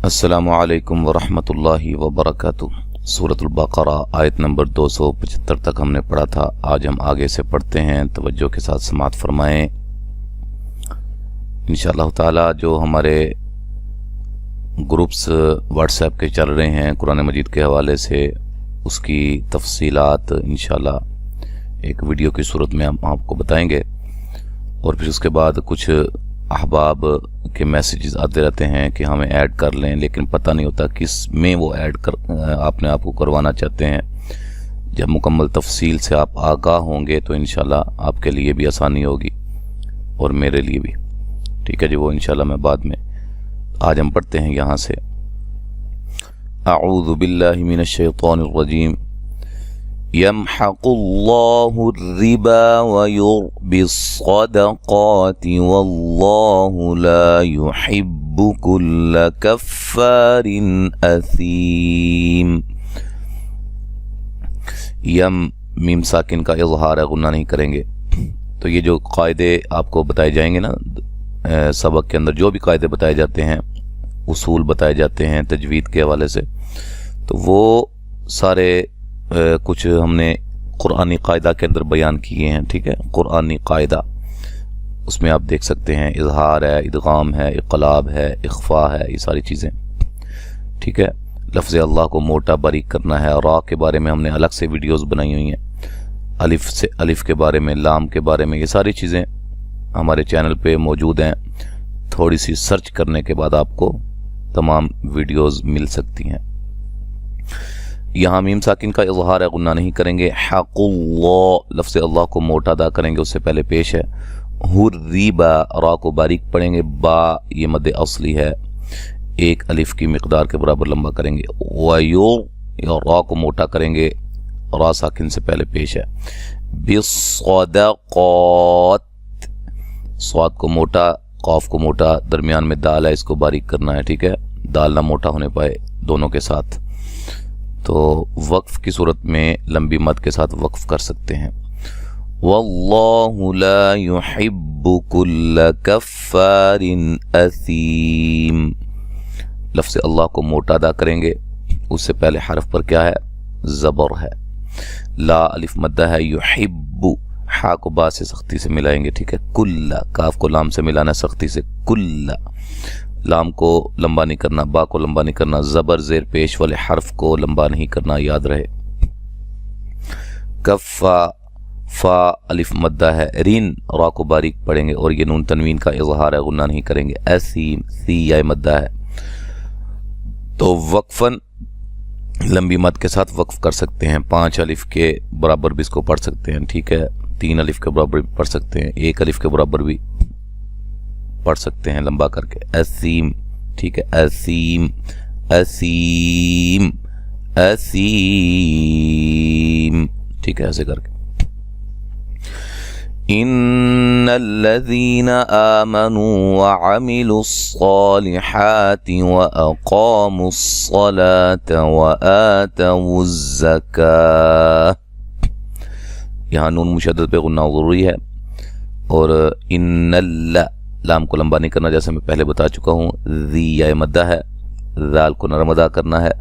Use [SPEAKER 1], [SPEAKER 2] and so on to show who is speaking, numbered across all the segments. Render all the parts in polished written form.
[SPEAKER 1] السلام علیکم ورحمۃ اللہ وبرکاتہ۔ سورۃ البقرہ آیت نمبر 275 تک ہم نے پڑھا تھا۔ آج ہم آگے سے پڑھتے ہیں، توجہ کے ساتھ سماعت فرمائیں انشاءاللہ تعالی۔ جو ہمارے گروپس واٹس ایپ کے چل رہے ہیں قرآن مجید کے حوالے سے، اس کی تفصیلات انشاءاللہ ایک ویڈیو کی صورت میں ہم آپ کو بتائیں گے، اور پھر اس کے بعد کچھ احباب کے میسیجز آتے رہتے ہیں کہ ہمیں ایڈ کر لیں، لیکن پتہ نہیں ہوتا کس میں وہ ایڈ اپنے آپ کو کروانا چاہتے ہیں۔ جب مکمل تفصیل سے آپ آگاہ ہوں گے تو انشاءاللہ آپ کے لیے بھی آسانی ہوگی اور میرے لیے بھی، ٹھیک ہے جی۔ وہ انشاءاللہ میں بعد میں، آج ہم پڑھتے ہیں یہاں سے۔ اعوذ باللہ من الشیطان الرجیم۔ يمحق الله الربا ويربي الصدقات والله لا يحب كل كفار أثيم۔ میم ساکن کا اظہار ہے، غنہ نہیں کریں گے۔ تو یہ جو قاعدے آپ کو بتائے جائیں گے نا سبق کے اندر، جو بھی قاعدے بتائے جاتے ہیں، اصول بتائے جاتے ہیں تجوید کے حوالے سے، تو وہ سارے کچھ ہم نے قرآنی قاعدہ کے اندر بیان کیے ہیں، ٹھیک ہے۔ قرآنی قاعدہ اس میں آپ دیکھ سکتے ہیں، اظہار ہے، ادغام ہے، اقلاب ہے، اخفاء ہے، یہ ساری چیزیں، ٹھیک ہے۔ لفظ اللہ کو موٹا باریک کرنا ہے، اور را کے بارے میں ہم نے الگ سے ویڈیوز بنائی ہوئی ہیں، الف کے بارے میں، لام کے بارے میں، یہ ساری چیزیں ہمارے چینل پہ موجود ہیں۔ تھوڑی سی سرچ کرنے کے بعد آپ کو تمام ویڈیوز مل سکتی ہیں۔ یہاں میم ساکن کا اظہار ہے، غنہ نہیں کریں گے۔ حق اللہ، لفظ اللہ کو موٹا ادا کریں گے، اس سے پہلے پیش ہے۔ الربا، را کو باریک پڑھیں گے، با یہ مد اصلی ہے، ایک الف کی مقدار کے برابر لمبا کریں گے۔ را کو موٹا کریں گے، را ساکن سے پہلے پیش ہے۔ بالصدقات، صاد کو موٹا، قاف کو موٹا، درمیان میں دال ہے، اس کو باریک کرنا ہے، ٹھیک ہے، دال نہ موٹا ہونے پائے دونوں کے ساتھ۔ تو وقف کی صورت میں لمبی مد کے ساتھ وقف کر سکتے ہیں۔ واللہ لا يحب كل كفار اثیم، لفظ اللہ کو موٹا ادا کریں گے، اس سے پہلے حرف پر کیا ہے؟ زبر ہے۔ لا الف مدہ ہے، یحب، حا کو با سے سختی سے ملائیں گے، ٹھیک ہے۔ کل، کاف کو لام سے ملانا سختی سے، کل، لام کو لمبا نہیں کرنا، با کو لمبا نہیں کرنا، زبر زیر پیش والے حرف کو لمبا نہیں کرنا، یاد رہے۔ کفا، فا الف مدہ ہے، رین، را کو باریک پڑھیں گے، اور یہ نون تنوین کا اظہار ہے، غنہ نہیں کریں گے۔ اسیم، سی یا مدہ ہے، تو وقفاً لمبی مد کے ساتھ وقف کر سکتے ہیں۔ 5 الف کے برابر بھی اس کو پڑھ سکتے ہیں، ٹھیک ہے۔ 3 الف کے برابر بھی پڑھ سکتے ہیں، 1 الف کے برابر بھی پڑھ سکتے ہیں لمبا کر کے۔ اسیم، ٹھیک ہے، اسیم، اسیم، اسیم، ٹھیک ہے، ایسے کر کے۔ ان الذين آمنوا وعملوا الصالحات واقاموا الصلاة وآتوا الزكاة، یہاں نون مشدد پہ غنہ ضروری ہے، اور ان لام کو لمبا نہیں کرنا، جیسے میں پہلے بتا چکا ہوں۔ ذی یا مدہ ہے، ذال کو نرم ادا کرنا ہے،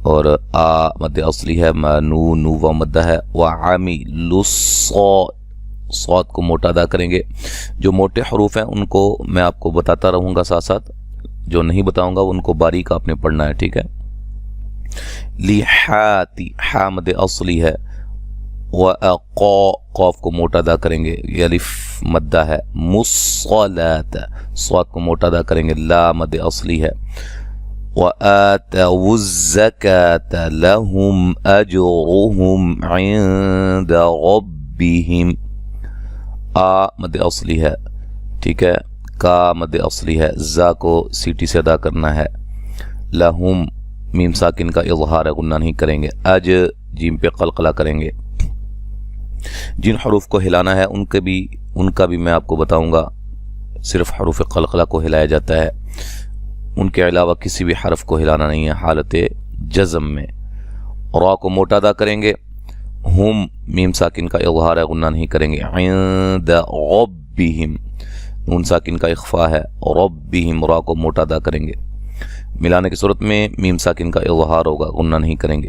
[SPEAKER 1] اور آ مد اصلی ہے، نو و مدہ ہے۔ وعملوا صاد کو موٹا ادا کریں گے۔ جو موٹے حروف ہیں ان کو میں آپ کو بتاتا رہوں گا ساتھ ساتھ، جو نہیں بتاؤں گا ان کو باریک آپ نے پڑھنا ہے، ٹھیک ہے۔ لحاتی، حا مد اصلی ہے، قاف کو موٹا ادا کریں گے، یہ الف مدہ ہے۔ مصلات، صاد کو موٹا ادا کریں گے، لا مد اصلی ہے۔ وآتوا الزکاة لهم اجرهم عند ربهم، آ مد اصلی ہے، ٹھیک ہے، کا مد اصلی ہے، زا کو سیٹی سے ادا کرنا ہے۔ لہم، میم ساکن کا اظہار ہے، غنہ نہیں کریں گے۔ اج، جیم پہ قلقلہ کریں گے۔ جن حروف کو ہلانا ہے ان کا بھی میں آپ کو بتاؤں گا، صرف حروف قلقلہ کو ہلایا جاتا ہے، ان کے علاوہ کسی بھی حرف کو ہلانا نہیں ہے حالت جزم میں۔ را کو موٹا ادا کریں گے، ہم میم ساکن کا اظہار ہے، غنہ نہیں کریں گے۔ عند ربہم، نون ساکن کا اخفا ہے، ربہم را کو موٹا ادا کریں گے۔ ملانے کی صورت میں میم ساکن کا اظہار ہوگا، غنہ نہیں کریں گے.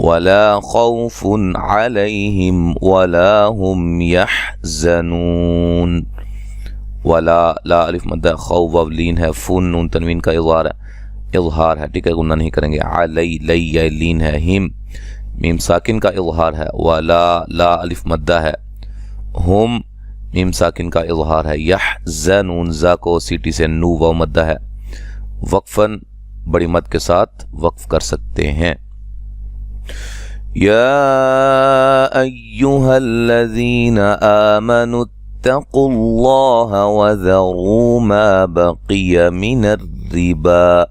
[SPEAKER 1] وَلَا خَوْفٌ عَلَيْهِمْ وَلَا هُمْ يَحْزَنُونَ. ولا لا الف مدہ خو واو لین ہے، فن نون تنوین کا اظہار ہے، ٹھیک ہے، غنہ نہیں کریں گے. علی لی لین ہے، ہم میم ساکن کا اظہار ہے. ولا لا الف مدہ ہے، ہم میم ساکن کا اظہار ہے. یحزنون زا کو سیٹی سے نو واو مدہ ہے، وقفاً بڑی مد کے ساتھ وقف کر سکتے ہیں. یا ایہا الذین آمنوا اتقوا اللہ وذروا ما بقی من الربا.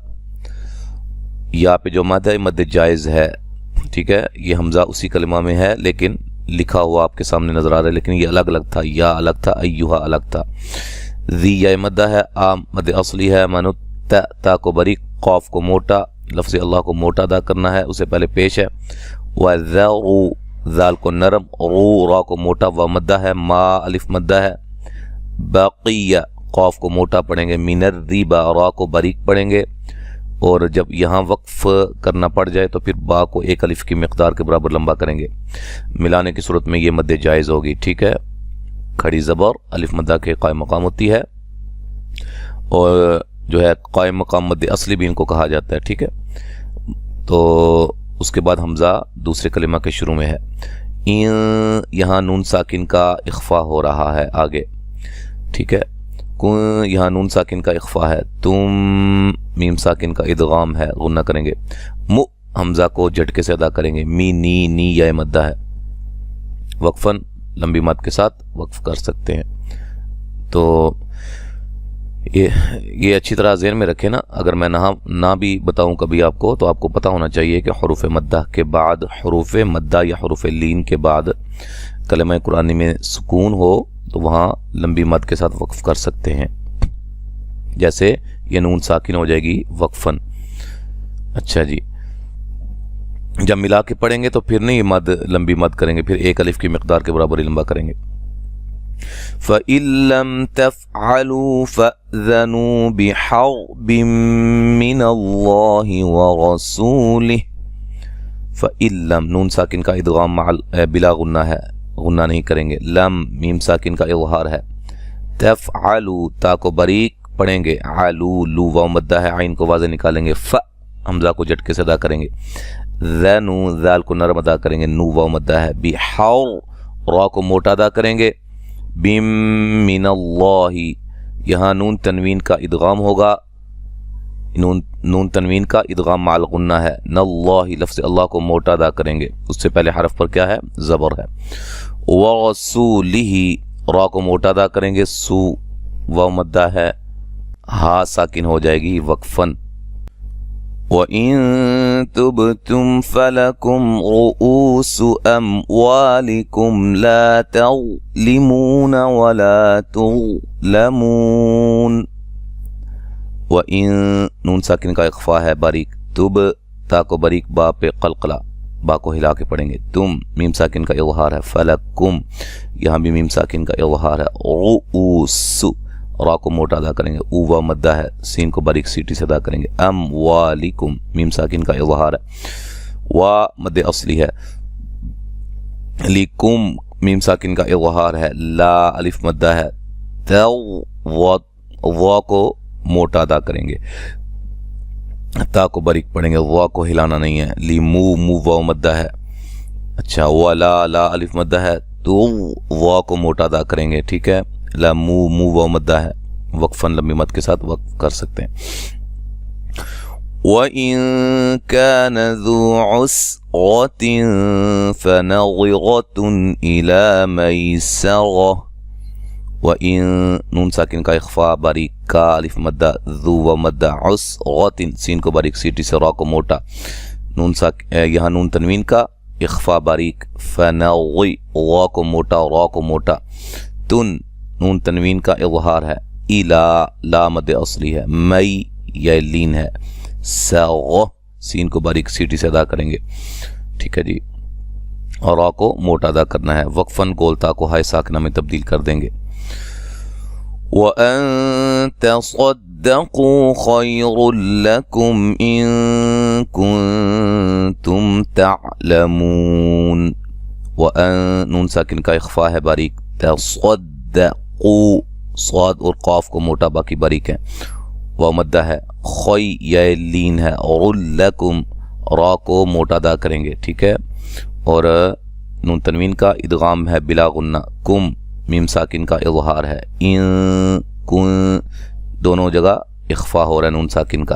[SPEAKER 1] یا پہ جو مد ہے مد جائز ہے، ٹھیک ہے، یہ حمزہ اسی کلمہ میں ہے لیکن لکھا ہوا آپ کے سامنے نظر آ رہا ہے، لیکن یہ الگ الگ تھا، یا الگ تھا، ایوہا الگ تھا. ذی یا مدہ ہے، آم مد اصلی ہے. منت تا کو بری، قاف کو موٹا، لفظ اللہ کو موٹا ادا کرنا ہے، اسے پہلے پیش ہے. وذروا ذال کو نرم، رو را کو موٹا، و مدہ ہے. ما الف مدہ ہے. بقیہ قاف کو موٹا پڑھیں گے. من الربا را کو باریک پڑھیں گے، اور جب یہاں وقف کرنا پڑ جائے تو پھر با کو ایک الف کی مقدار کے برابر لمبا کریں گے. ملانے کی صورت میں یہ مد جائز ہوگی، ٹھیک ہے. کھڑی زبر الف مدہ کے قائم مقام ہوتی ہے، اور جو ہے قائم مقام مد اصلی بھی ان کو کہا جاتا ہے، ٹھیک ہے. تو اس کے بعد حمزہ دوسرے کلمہ کے شروع میں ہے. یہاں نون ساکن کا اخفا ہو رہا ہے آگے، ٹھیک ہے. یہاں نون ساکن کا اخفا ہے. تم میم ساکن کا ادغام ہے، غنہ کریں گے. حمزہ کو جھٹکے سے ادا کریں گے. می نی یا مدہ ہے، وقفاً لمبی مد کے ساتھ وقف کر سکتے ہیں. تو یہ اچھی طرح ذہن میں رکھیں نا، اگر میں نہ بھی بتاؤں کبھی آپ کو، تو آپ کو پتہ ہونا چاہیے کہ حروف مدہ کے بعد، حروف مدہ یا حروف لین کے بعد کلمہ قرآنی میں سکون ہو تو وہاں لمبی مد کے ساتھ وقف کر سکتے ہیں. جیسے یہ نون ساکن ہو جائے گی وقفاً. اچھا جی، جب ملا کے پڑھیں گے تو پھر نہیں مد لمبی مد کریں گے، پھر ایک الف کی مقدار کے برابر ہی لمبا کریں گے. فَإِن لَّمْ تَفْعَلُوا فَأْذَنُوا بِحَرْبٍ مِّنَ اللَّهِ وَرَسُولِهِ. فَإِن لَّمْ نون ساکن کا ادغام بلا غنہ ہے، غنہ نہیں کریں گے. لم میم ساکن کا اظہار ہے. تفعلوا تا کو باریک پڑھیں گے. علو لو واو مدہ ہے، عین کو واضح نکالیں گے. ف حمزہ کو جھٹکے سے ادا کریں گے. ذنو ذال کو نرم ادا کریں گے، نو واو مدہ ہے. بحور را کو موٹا ادا کریں گے. بم من اللہ یہاں نون تنوین کا ادغام ہوگا، نون تنوین کا ادغام مع الغنہ ہے. ناللہ لفظ اللہ کو موٹا ادا کریں گے، اس سے پہلے حرف پر کیا ہے؟ زبر ہے. ورسولہ را کو موٹا ادا کریں گے. سو واو مدہ ہے، ہا ساکن ہو جائے گی وقفاً. وَإِن تُبْتُمْ فَلَكُمْ رُؤُوسُ أَمْوَالِكُمْ لَا تَظْلِمُونَ وَلَا تُظْلَمُونَ. وَإِن نون ساکن کا اخفا ہے باریک. تب تا کو باریک، با پہ قلقلہ، با کو ہلا کے پڑھیں گے. تم میم ساکن کا اظہار ہے. فلکم یہاں بھی میم ساکن کا اظہار ہے. رؤوس را کو موٹا ادا کریں گے. او و مدہ ہے، سین کو باریک سیٹی سے ادا کریں گے. اموالکم میم ساکن کا اظہار ہے. و مد اصلی ہے. لکم میم ساکن کا اظہار ہے. لا الف مدہ ہے. و کو موٹا ادا کریں گے. تا کو باریک پڑھیں گے، وا کو ہلانا نہیں ہے. لیمو مو واو مدہ ہے. اچھا، ولا لا الف مدہ ہے، تو وا کو موٹا ادا کریں گے، ٹھیک ہے. لمو مو واو مدہ ہے، وقفاً لمبی مد کے ساتھ وقف کر سکتے ہیں. وَإِن كَانَ ذُو عُسْرَةٍ فَنَظِرَةٌ إِلَى مَيْسَرَةٍ. وَإِن نون ساکن کا اخفا باریک، کا الف مدہ، ذو و مدہ، عسرۃ سین کو باریک سیٹی سے، را کو موٹا. یہاں نون تنوین کا اخفا باریک. فنغی وا کو موٹا، را کو موٹا. تن نون تنوین کا اظہار ہے. الا لا مد اصلی ہے. مئی یا لین ہے. سغ سین کو باریک سیٹی سے ادا کریں گے، ٹھیک ہے جی. اور را کو موٹا ادا کرنا ہے. وقفاً گولتا کو ہائے ساکنہ میں تبدیل کر دیں گے. وَأَن تَصَدَّقُوا خَيْرٌ لَكُمْ إِن كُنتُمْ تَعْلَمُونَ. وَأَن نون ساکن کا اخفا ہے باریک. تصدقوا صاد اور قاف کو موٹا باقی باریک ہے. واو مدہ ہے. خوی یہ لین ہے. اور لکم را کو موٹا ادا کریں گے ٹھیک ہے. اور نون تنوین کا ادغام ہے بلا غنہ. کم میم ساکن کا اظہار ہے. ان کن دونوں جگہ اخفا ہو رہا ہے نون ساکن کا.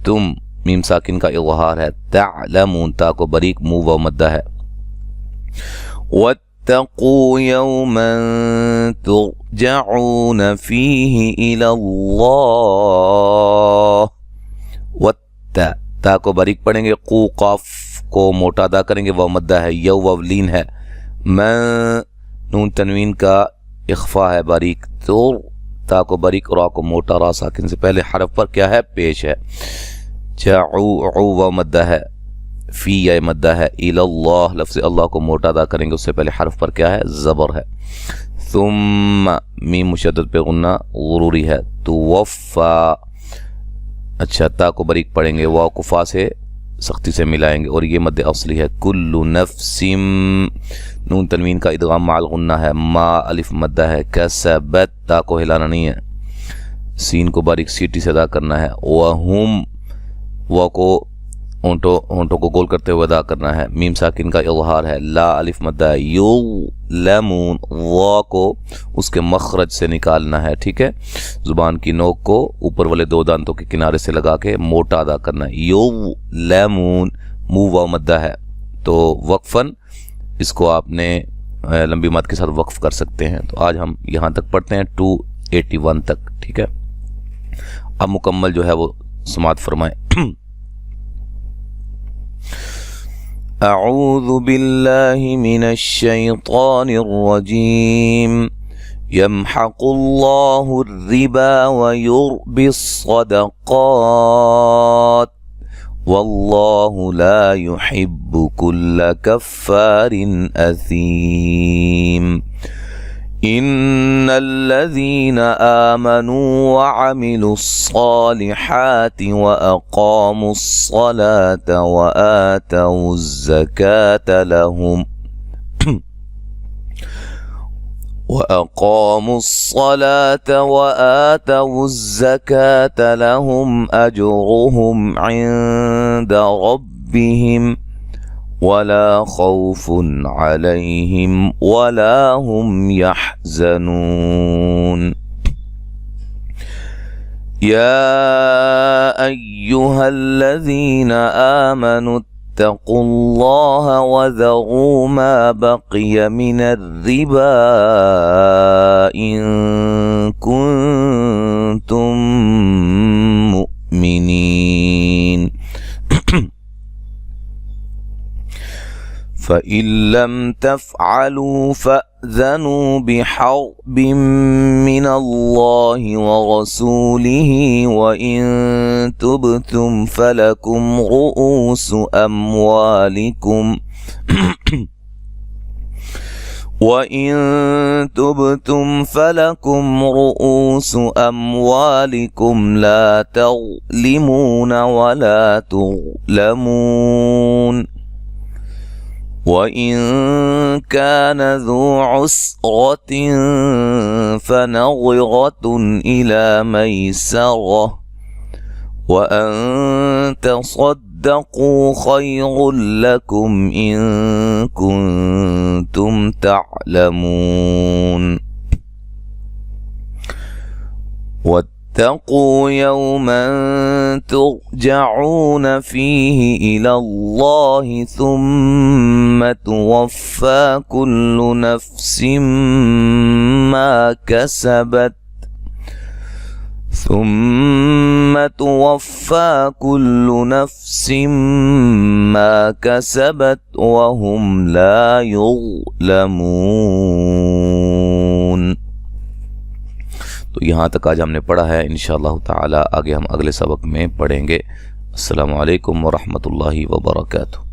[SPEAKER 1] تم میم ساکن کا اظہار ہے. تعلمون تا کو باریک منہ واو مدہ ہے. واتقوا يوما ترجعون فيه إلى الله. تا کو باریک پڑھیں گے. قو قاف کو موٹا ادا کریں گے. واو مدہ ہے. یو واو لین ہے. من نون تنوین کا اخفا ہے باریک. تو تا کو باریک. را کو موٹا. را ساکن سے پہلے حرف پر کیا ہے پیش ہے. جعو عو واو مدہ ہے. فی یا مدہ ہے. الی اللہ لفظ اللہ کو موٹا ادا کریں گے. اس سے پہلے حرف پر کیا ہے زبر ہے. ثم میم مشدد پہ غنہ ضروری ہے. توفا اچھا تا کو باریک پڑھیں گے. واو کو فا سے سختی سے ملائیں گے اور یہ مد اصلی ہے. کل نفس نون تنوین کا ادغام مع الغنہ ہے. ما الف مدہ ہے. کسبت تا کو ہلانا نہیں ہے. سین کو باریک سیٹی سے ادا کرنا ہے. وہم واو کو ہونٹوں کو گول کرتے ہوئے ادا کرنا ہے. میم ساکن کا اظہار ہے. لا الف مدہ ہے. یو لمون وا کو اس کے مخرج سے نکالنا ہے ٹھیک ہے. زبان کی نوک کو اوپر والے دو دانتوں کے کنارے سے لگا کے موٹا ادا کرنا ہے. یو لمون منہ واو مدہ ہے. تو وقفاً اس کو آپ نے لمبی مد کے ساتھ وقف کر سکتے ہیں. تو آج ہم یہاں تک پڑھتے ہیں 281 تک ٹھیک ہے. اب مکمل جو ہے وہ سماعت فرمائیں. اعوذ باللہ من الشیطان الرجیم. یمحق اللہ الربا ویربی الصدقات واللہ لا يحب كل كفار اثیم. ان الذين آمنوا وعملوا الصالحات واقاموا الصلاة وآتوا الزكاة لهم اجرهم عند ربهم ولا خوف عليهم ولا هم يحزنون. يا أيها الذين آمنوا اتقوا الله وذروا ما بقي من الربا إن كنتم مؤمنين. فَإِن لَّمْ تَفْعَلُوا فَأْذَنُوا بِحَرْبٍ مِّنَ اللَّهِ وَرَسُولِهِ وَإِن تُبْتُمْ فَلَكُمْ رُؤُوسُ أَمْوَالِكُمْ لَا تَظْلِمُونَ وَلَا تُظْلَمُونَ. وَإِن كَانَ ذُو عُسْرَةٍ فَنَظِرَةٌ إِلَى مَيْسَرَةٍ وَأَن تَصَدَّقُوا خَيْرٌ لَكُمْ إِن كُنتُمْ تَعْلَمُونَ. واتقوا يوما ترجعون فيه إلى الله ثم توفى كل نفس ما كسبت وهم لا يظلمون. تو یہاں تک آج ہم نے پڑھا ہے. انشاءاللہ تعالی آگے ہم اگلے سبق میں پڑھیں گے. السلام علیکم ورحمۃ اللہ وبرکاتہ.